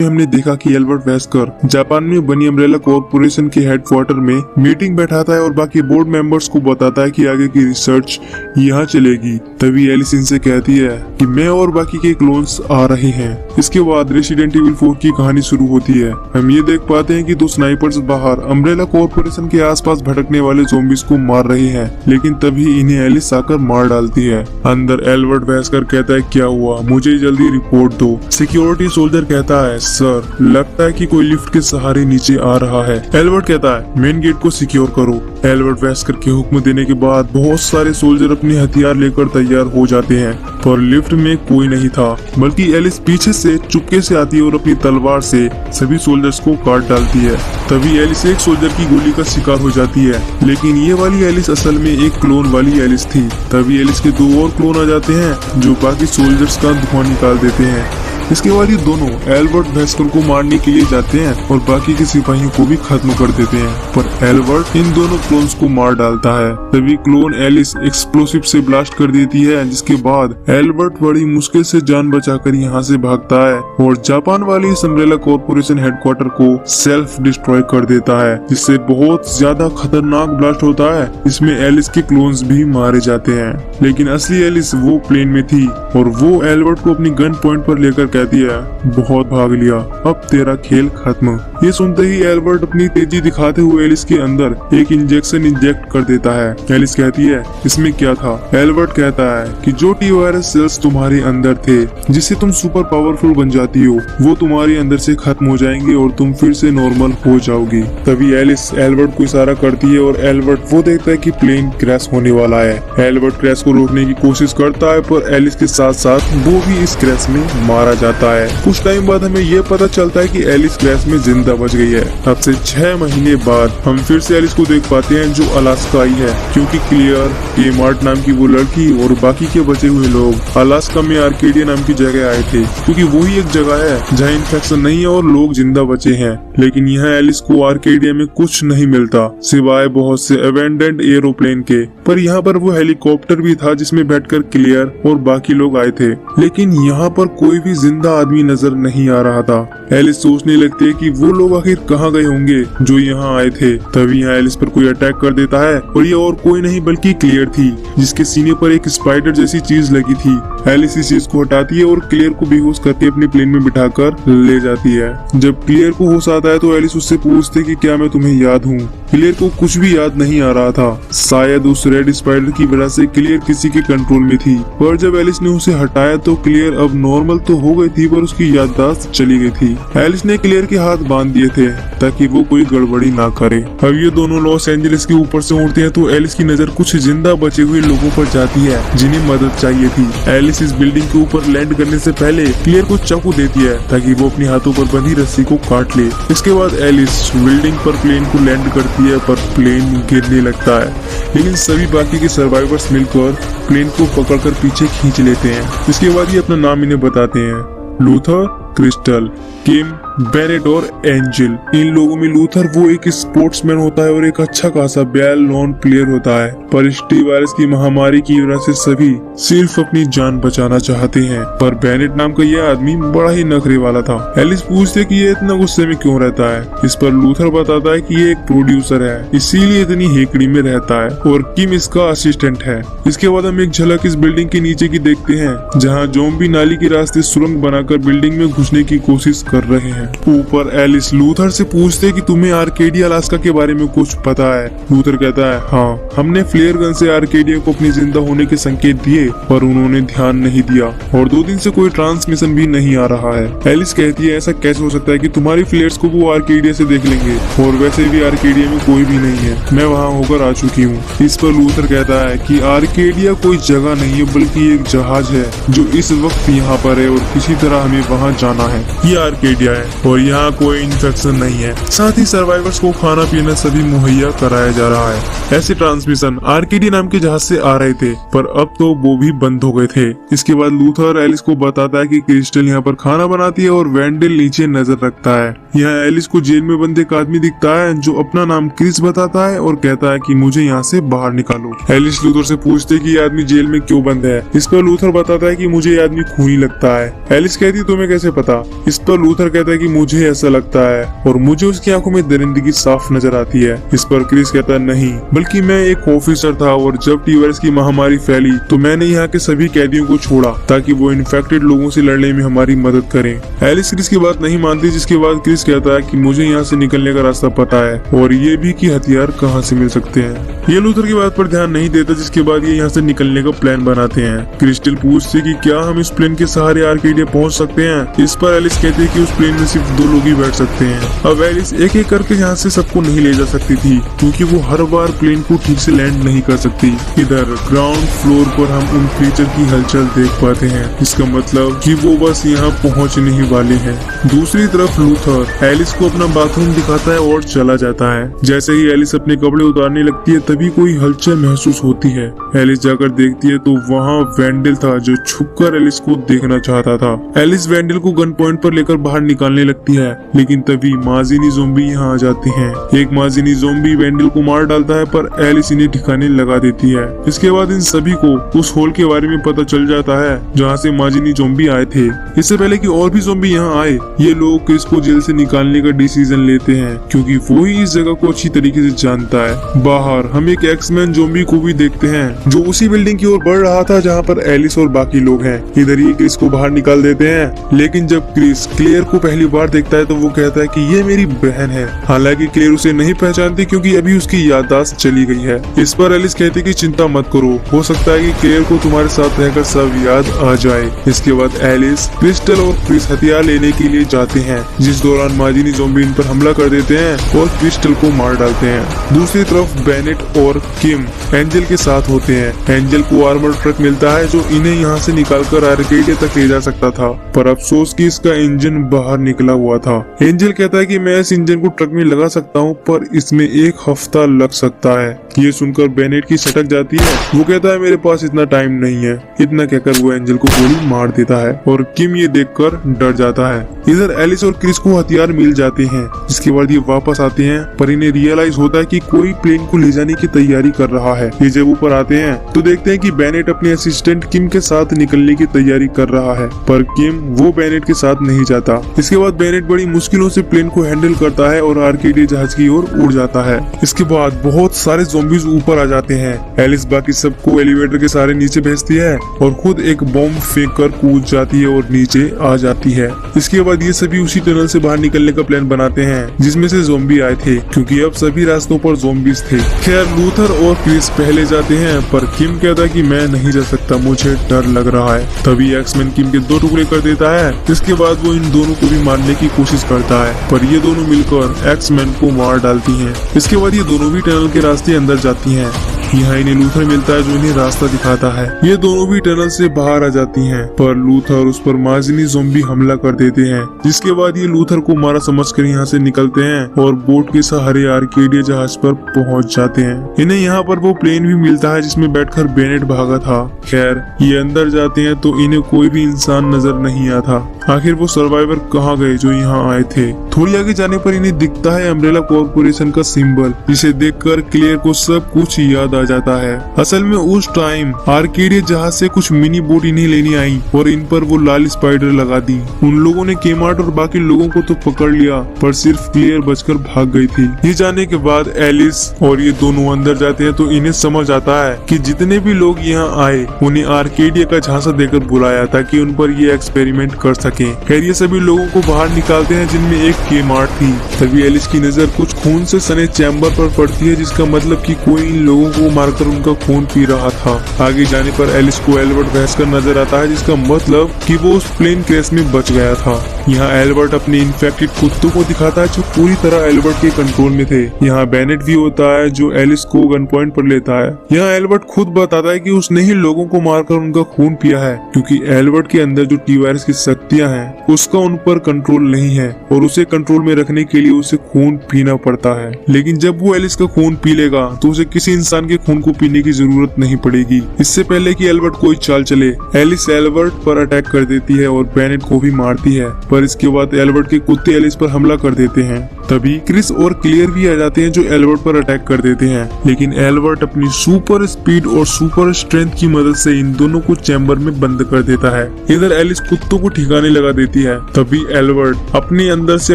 हमने देखा कि एल्बर्ट वेस्कर जापान में बनी अम्ब्रेला कॉर्पोरेशन के हेडक्वार्टर में मीटिंग बैठाता है और बाकी बोर्ड मेंबर्स को बताता है कि आगे की रिसर्च यहाँ चलेगी। तभी एलिस इनसे कहती है कि मैं और बाकी के क्लोन्स आ रहे हैं। इसके बाद रेसिडेंट इविल 4 की कहानी शुरू होती है। हम ये देख पाते हैं कि दो स्नाइपर्स बाहर अम्ब्रेला कॉर्पोरेशन के आसपास भटकने वाले ज़ॉम्बीज को मार रहे हैं, लेकिन तभी इन्हें एलिस आकर मार डालती है। अंदर एल्बर्ट वेस्कर कहता है क्या हुआ, मुझे जल्दी रिपोर्ट दो। सिक्योरिटी सोल्जर कहता है सर, लगता है कि कोई लिफ्ट के सहारे नीचे आ रहा है। एल्बर्ट कहता है मेन गेट को सिक्योर करो। एल्बर्ट वेस्कर के हुक्म देने के बाद बहुत सारे सोल्जर अपने हथियार लेकर तैयार हो जाते हैं, पर लिफ्ट में कोई नहीं था, बल्कि एलिस पीछे से चुपके से आती है और अपनी तलवार से सभी सोल्जर्स को काट डालती है। तभी एलिस एक सोल्जर की गोली का शिकार हो जाती है, लेकिन ये वाली एलिस असल में एक क्लोन वाली एलिस थी। तभी एलिस के दो और क्लोन आ जाते हैं जो बाकी सोल्जर्स का धुआं निकाल देते हैं। इसके बाद ये दोनों एल्बर्ट वेस्कर को मारने के लिए जाते हैं और बाकी के सिपाहियों को भी खत्म कर देते हैं, पर एल्बर्ट इन दोनों क्लोन्स को मार डालता है। तभी क्लोन एलिस एक्सप्लोसिव से ब्लास्ट कर देती है, जिसके बाद एल्बर्ट बड़ी मुश्किल से जान बचाकर यहाँ से भागता है और जापान वाली इस अम्ब्रेला कॉर्पोरेशन हेडक्वार्टर को सेल्फ डिस्ट्रॉय कर देता है, जिससे बहुत ज्यादा खतरनाक ब्लास्ट होता है। इसमें एलिस के क्लोन्स भी मारे जाते हैं, लेकिन असली एलिस वो प्लेन में थी और वो एल्बर्ट को अपनी गन पॉइंट पर लेकर कहती है बहुत भाग लिया, अब तेरा खेल खत्म। ये सुनते ही एल्बर्ट अपनी तेजी दिखाते हुए एलिस के अंदर एक इंजेक्शन इंजेक्ट कर देता है। एलिस कहती है इसमें क्या था। एल्बर्ट कहता है कि जो टी वायरस सेल्स तुम्हारे अंदर थे, जिससे तुम सुपर पावरफुल बन जाती हो, वो तुम्हारे अंदर से खत्म हो जाएंगे और तुम फिर से नॉर्मल हो जाओगी। तभी एलिस एल्बर्ट को इशारा करती है और एल्बर्ट वो देखता है कि प्लेन क्रैश होने वाला है। एल्बर्ट क्रैश को रोकने की कोशिश करता है, पर एलिस के साथ साथ वो भी इस क्रैश में मारा जाता है। कुछ टाइम बाद हमें ये पता चलता है कि एलिस क्रैश में जिंदा बच गई है। अब से 6 महीने बाद हम फिर से एलिस को देख पाते हैं जो अलास्का आई है, क्योंकि क्लियर, केमार्ट नाम की वो लड़की और बाकी के बचे हुए लोग अलास्का में आर्केडिया नाम की जगह आए थे, क्योंकि वही एक जगह है जहाँ इन्फेक्शन नहीं है और लोग जिंदा बचे हैं। लेकिन यहाँ एलिस को आर्केडिया में कुछ नहीं मिलता सिवाय बहुत से अबेंडेंड एरोप्लेन के, पर यहाँ पर वो हेलीकॉप्टर भी था जिसमें बैठकर क्लियर और बाकी लोग आए थे, लेकिन यहाँ पर कोई भी जिंदा आदमी नजर नहीं आ रहा था। एलिस सोचने लगती है कि वो लोग आखिर कहाँ गए होंगे जो यहाँ आए थे। तभी यहाँ एलिस पर कोई अटैक कर देता है और ये और कोई नहीं बल्कि क्लियर थी, जिसके सीने पर एक स्पाइडर जैसी चीज लगी थी। एलिस इस चीज को हटाती है और क्लियर को बेहोश करके अपने प्लेन में बिठाकर ले जाती है। जब क्लियर को होश आता है तो एलिस उससे पूछती है कि क्या मैं तुम्हें याद हूँ। क्लियर को कुछ भी याद नहीं आ रहा था, शायद उस रेड स्पाइडर की वजह से क्लियर किसी के कंट्रोल में थी, पर जब एलिस ने उसे हटाया तो क्लियर अब नॉर्मल तो हो गई थी, पर उसकी याददाश्त चली गई थी। एलिस ने क्लियर के हाथ बांध दिए थे ताकि वो कोई गड़बड़ी ना करे। अब ये दोनों लॉस एंजलिस के ऊपर से उड़ते हैं तो एलिस की नजर कुछ जिंदा बचे हुए लोगों पर जाती है जिन्हें मदद चाहिए थी। एलिस इस बिल्डिंग के ऊपर लैंड करने से पहले क्लियर को चाकू देती है ताकि वो अपने हाथों पर बंधी रस्सी को काट ले। इसके बाद एलिस बिल्डिंग पर प्लेन को लैंड करती है, पर प्लेन गिरने लगता है, लेकिन सभी बाकी के सर्वाइवर्स मिलकर प्लेन को पकड़कर पीछे खींच लेते हैं। इसके बाद ये अपना नाम इन्हें बताते हैं, लूथर, क्रिस्टल, किम, बेनेट और एंजल। इन लोगों में लूथर वो एक स्पोर्ट्समैन होता है और एक अच्छा खासा वेल नोन प्लेयर होता है, पर इस टी वायरस की महामारी की वजह से सभी सिर्फ अपनी जान बचाना चाहते हैं। पर बेनेट नाम का यह आदमी बड़ा ही नखरे वाला था। एलिस पूछते कि ये इतना गुस्से में क्यों रहता है। इस पर लूथर बताता है कि ये एक प्रोड्यूसर है, इसीलिए इतनी हेकड़ी में रहता है, और किम इसका असिस्टेंट है। इसके बाद हम एक झलक इस बिल्डिंग के नीचे की देखते हैं, जहाँ ज़ॉम्बी नाली के रास्ते सुरंग बनाकर बिल्डिंग में घुसने की कोशिश कर रहे हैं। ऊपर एलिस लूथर से पूछते कि तुम्हें आर्केडिया अलास्का के बारे में कुछ पता है। लूथर कहता है हाँ, हमने फ्लेयर गन से आर्केडिया को अपनी जिंदा होने के संकेत दिए, पर उन्होंने ध्यान नहीं दिया और 2 दिन से कोई ट्रांसमिशन भी नहीं आ रहा है। एलिस कहती है ऐसा कैसे हो सकता है कि तुम्हारी फ्लेयर्स को वो आर्केडिया से देख लेंगे, और वैसे भी आर्केडिया में कोई भी नहीं है, मैं वहाँ होकर आ चुकी हूँ। इस पर लूथर कहता है कि आर्केडिया कोई जगह नहीं है बल्कि एक जहाज है जो इस वक्त यहाँ पर है और किसी तरह हमें वहाँ जाना है। ये आर्केडिया है और यहाँ कोई इन्फेक्शन नहीं है, साथ ही सर्वाइवर्स को खाना पीना सभी मुहैया कराया जा रहा है। ऐसे ट्रांसमिशन आर्केडी नाम के जहाज से आ रहे थे, पर अब तो वो भी बंद हो गए थे। इसके बाद लूथर एलिस को बताता है कि क्रिस्टल यहाँ पर खाना बनाती है और वेंडल नीचे नजर रखता है। यहाँ एलिस को जेल में बंद एक आदमी दिखता है जो अपना नाम क्रिस बताता है और कहता है कि मुझे यहाँ से बाहर निकालो। एलिस लूथर से पूछते है कि ये आदमी जेल में क्यों बंद है। इस पर लूथर बताता है कि मुझे ये आदमी खूनी लगता है। एलिस कहती है तुम्हें कैसे पता। इस पर लूथर कहता है कि मुझे ऐसा लगता है और मुझे उसकी आंखों में दरिंदगी साफ नजर आती है। इस पर क्रिस कहता है नहीं, बल्कि मैं एक ऑफिसर था और जब टी वायरस की महामारी फैली तो मैंने यहाँ के सभी कैदियों को छोड़ा ताकि वो इन्फेक्टेड लोगों से लड़ने में हमारी मदद करें। एलिस क्रिस की बात नहीं मानती, जिसके बाद क्रिस कहता है कि मुझे यहाँ से निकलने का रास्ता पता है और ये भी कि हथियार कहाँ से मिल सकते हैं। ये लूथर की बात पर ध्यान नहीं देता, जिसके बाद ये यहाँ से निकलने का प्लान बनाते हैं। क्रिस्टल पूछती कि क्या हम इस प्लेन के सहारे आर्केडिया पहुँच सकते हैं। इस पर एलिस कहती है कि उस प्लेन में सिर्फ 2 लोग ही बैठ सकते हैं। अब एलिस एक एक करके यहाँ से सबको नहीं ले जा सकती थी क्योंकि वो हर बार प्लेन को ठीक से लैंड नहीं कर सकती। इधर ग्राउंड फ्लोर पर हम उन क्रीचर की हलचल देख पाते हैं, इसका मतलब कि वो बस यहाँ पहुँचने ही वाले हैं। दूसरी तरफ लूथर एलिस को अपना बाथरूम दिखाता है और चला जाता है। जैसे ही एलिस अपने कपड़े उतारने लगती है तभी कोई हलचल महसूस होती है। एलिस जाकर देखती है तो वहाँ वेंडल था जो छुपकर एलिस को देखना चाहता था। एलिस वेंडल को गन पॉइंट पर लेकर बाहर निकालने लगती है, लेकिन तभी माजिनी ज़ोंबी यहाँ आ जाते हैं। एक माजिनी ज़ोंबी वेंडल को मार डालता है पर एलिस इन्हें ठिकाने लगा देती है। इसके बाद इन सभी को उस होल के बारे में पता चल जाता है जहाँ से माजिनी ज़ोंबी आए थे। इससे पहले कि और भी ज़ोंबी यहाँ आए, ये लोग क्रिस को जेल से निकालने का डिसीजन लेते हैं क्योंकि वो ही इस जगह को अच्छी तरीके से जानता है। बाहर हम एक एक्समैन ज़ोंबी को भी देखते हैं जो उसी बिल्डिंग की ओर बढ़ रहा था जहाँ पर एलिस और बाकी लोग हैं। इधर ही क्रिस को बाहर निकाल देते हैं, लेकिन जब क्रिस क्लेयर को पहली बार देखता है तो वो कहता है कि ये मेरी बहन है। हालांकि क्लेयर उसे नहीं पहचानती क्योंकि अभी उसकी याददाश्त चली गई है। इस पर एलिस कहती कि चिंता मत करो, हो सकता है कि क्लेयर को तुम्हारे साथ रहकर सब याद आ जाए। इसके बाद एलिस, क्रिस्टल और क्रिस हथियार लेने के लिए जाते हैं, जिस दौरान माजिनी ज़ोंबी इन पर हमला कर देते हैं और क्रिस्टल को मार डालते हैं। दूसरी तरफ बेनेट और किम एंजल के साथ होते हैं। एंजल को आर्मर ट्रक मिलता है जो इन्हें यहाँ से निकालकर आर्केडिया तक ले जा सकता था, पर अफसोस कि इसका इंजन बाहर निकला हुआ था। एंजल कहता है कि मैं इस इंजन को ट्रक में लगा सकता हूँ पर इसमें 1 हफ्ता लग सकता है। ये सुनकर बेनेट की सटक जाती है। वो कहता है मेरे पास इतना टाइम नहीं है। इतना कहकर वो एंजल को गोली मार देता है और किम ये देखकर डर जाता है। इधर एलिस और क्रिस को हथियार मिल जाते हैं, जिसके बाद ये वापस आते हैं पर इन्हें रियलाइज होता है कि कोई प्लेन को ले जाने की तैयारी कर रहा है। ये जब ऊपर आते हैं तो देखते हैं कि बेनेट अपने असिस्टेंट किम के साथ निकलने की तैयारी कर रहा है, पर किम वो बेनेट के साथ नहीं जाता। इसके बाद बेनेट बड़ी मुश्किलों से प्लेन को हैंडल करता है और आर्केडिया जहाज की ओर उड़ जाता है। इसके बाद बहुत सारे ज़ॉम्बीज ऊपर आ जाते हैं। एलिस बाकी सबको एलिवेटर के सहारे नीचे भेजती है और खुद एक बॉम्ब फेंक कर कूद जाती है और नीचे आ जाती है। इसके बाद ये सभी उसी टनल से बाहर निकलने का प्लान बनाते हैं जिसमें से ज़ॉम्बी आए थे, क्योंकि अब सभी रास्तों पर ज़ॉम्बीज थे। खैर लूथर और क्रिस पहले जाते हैं पर किम कहता है कि मैं नहीं जा सकता, मुझे डर लग रहा है। तभी एक्समैन किम के 2 टुकड़े कर देता है। इसके बाद वो इन दोनों को भी मारने की कोशिश करता है, पर ये दोनों मिलकर एक्समैन को मार डालती हैं। इसके बाद ये दोनों भी टनल के रास्ते अंदर जाती हैं। यहाँ इन्हें लूथर मिलता है जो इन्हें रास्ता दिखाता है। ये दोनों भी टनल से बाहर आ जाती हैं, पर लूथर उस पर माजिनी ज़ॉम्बी हमला कर देते हैं, जिसके बाद ये लूथर को मारा समझकर यहाँ से निकलते हैं और बोट के सहारे आर्केडिया जहाज पर पहुँच जाते हैं। इन्हें यहाँ पर वो प्लेन भी मिलता है जिसमें बैठकर बेनेट भागा था। खैर ये अंदर जाते हैं तो इन्हें कोई भी इंसान नजर नहीं आता। आखिर वो सर्वाइवर कहाँ गए जो यहाँ आए थे। थोड़ी आगे जाने पर इन्हें दिखता है अम्ब्रेला कॉर्पोरेशन का सिंबल, जिसे देखकर क्लेयर को सब कुछ याद आ जाता है। असल में उस टाइम आर्केडिया जहाज से कुछ मिनी बोट इन्हें लेने आई और इन पर वो लाल स्पाइडर लगा दी। उन लोगों ने केमार्ट और बाकी लोगों को तो पकड़ लिया, पर सिर्फ क्लेयर बचकर भाग गई थी। ये जाने के बाद एलिस और ये दोनों अंदर जाते हैं तो इन्हें समझ आता है कि जितने भी लोग यहाँ आए उन्हें आर्केडिया का झांसा देकर बुलाया ताकि उन पर ये एक्सपेरिमेंट कर सके। खैर ये सभी लोगों को बाहर निकालते हैं जिनमें एक केमार्ट थी। तभी एलिस की नजर कुछ खून से सने चैम्बर पर पड़ती है, जिसका मतलब कि कोई इन लोगों को मारकर उनका खून पी रहा था। आगे जाने पर एलिस को एल्बर्ट बहसकर नजर आता है, जिसका मतलब कि वो उस प्लेन क्रैश में बच गया था। यहाँ एल्बर्ट अपने इन्फेक्टेड कुत्तों को दिखाता है जो पूरी तरह एल्बर्ट के कंट्रोल में थे। यहाँ बेनेट भी होता है जो एलिस को गन पॉइंट पर लेता है। यहाँ एल्बर्ट खुद बताता है कि उसने ही लोगों को मारकर उनका खून पिया है, क्योंकि एल्बर्ट के अंदर जो टी वायरस की शक्तियाँ हैं उसका उन पर कंट्रोल नहीं है और उसे कंट्रोल में रखने के लिए उसे खून पीना पड़ता है। लेकिन जब वो एलिस का खून पी लेगा तो उसे किसी इंसान के के खून को पीने की जरूरत नहीं पड़ेगी। इससे पहले कि एल्बर्ट कोई चाल चले, एलिस एल्बर्ट पर अटैक कर देती है और बेनेट को भी मारती है। पर इसके बाद एल्बर्ट के कुत्ते एलिस पर हमला कर देते हैं। तभी क्रिस और क्लियर भी आ जाते हैं जो एल्बर्ट पर अटैक कर देते हैं, लेकिन एल्बर्ट अपनी सुपर स्पीड और सुपर स्ट्रेंथ की मदद से इन दोनों को चैम्बर में बंद कर देता है। इधर एलिस कुत्तों को ठिकाने लगा देती है। तभी एल्बर्ट अपने अंदर से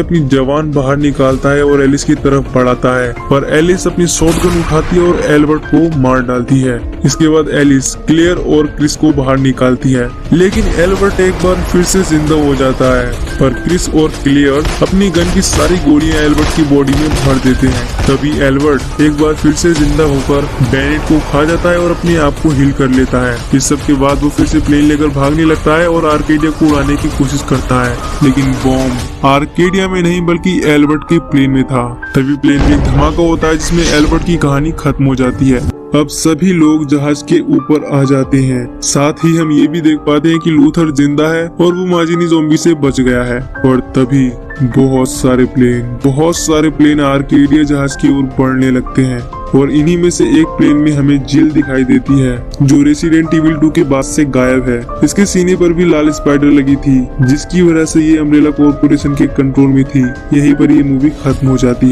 अपनी जवान बाहर निकालता है और एलिस की तरफ बढ़ाता है, पर एलिस अपनी शॉटगन उठाती है और एल्बर्ट को मार डालती है। इसके बाद एलिस क्लियर और क्रिस को बाहर निकालती है, लेकिन एल्बर्ट एक बार फिर से जिंदा हो जाता है। पर क्रिस और क्लियर अपनी गन की सारी गोलियां एल्बर्ट की बॉडी में भर देते हैं। तभी एल्बर्ट एक बार फिर से जिंदा होकर बेनेट को खा जाता है और अपने आप को हील कर लेता है। इस सब के बाद वो फिर से प्लेन लेकर भागने लगता है और आर्केडिया को उड़ाने की कोशिश करता है, लेकिन बॉम्ब आर्केडिया में नहीं बल्कि एल्बर्ट के प्लेन में था। तभी प्लेन में एक धमाका होता है जिसमें एल्बर्ट की कहानी खत्म हो जाती है। अब सभी लोग जहाज के ऊपर आ जाते हैं। साथ ही हम ये भी देख पाते हैं कि लूथर जिंदा है और वो माजिनी ज़ॉम्बी से बच गया है। और तभी बहुत सारे प्लेन आर्केडिया जहाज की ओर बढ़ने लगते हैं और इन्हीं में से एक प्लेन में हमें जिल दिखाई देती है जो रेसिडेंट इविल 2 के बाद से गायब है। इसके सीने पर भी लाल स्पाइडर लगी थी जिसकी वजह से ये अम्ब्रेला कॉर्पोरेशन के कंट्रोल में थी। यहीं पर ये मूवी खत्म हो जाती है।